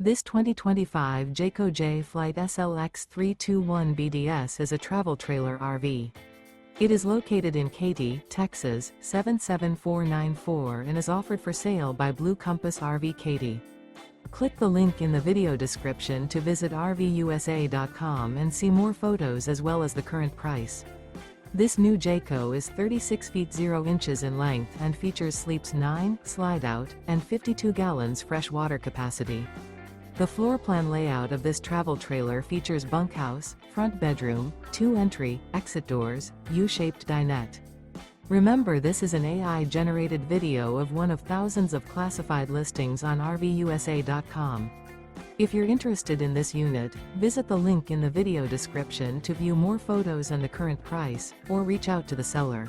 This 2025 Jayco Jay Flight SLX 321 BDS is a travel trailer RV. It is located in Katy, Texas, 77494 and is offered for sale by Blue Compass RV Katy. Click the link in the video description to visit RVUSA.com and see more photos as well as the current price. This new Jayco is 36 feet 0 inches in length and features sleeps 9, slide-out, and 52 gallons fresh water capacity. The floor plan layout of this travel trailer features bunkhouse, front bedroom, 2 entry, exit doors, U-shaped dinette. Remember, this is an AI-generated video of one of thousands of classified listings on RVUSA.com. If you're interested in this unit, visit the link in the video description to view more photos and the current price, or reach out to the seller.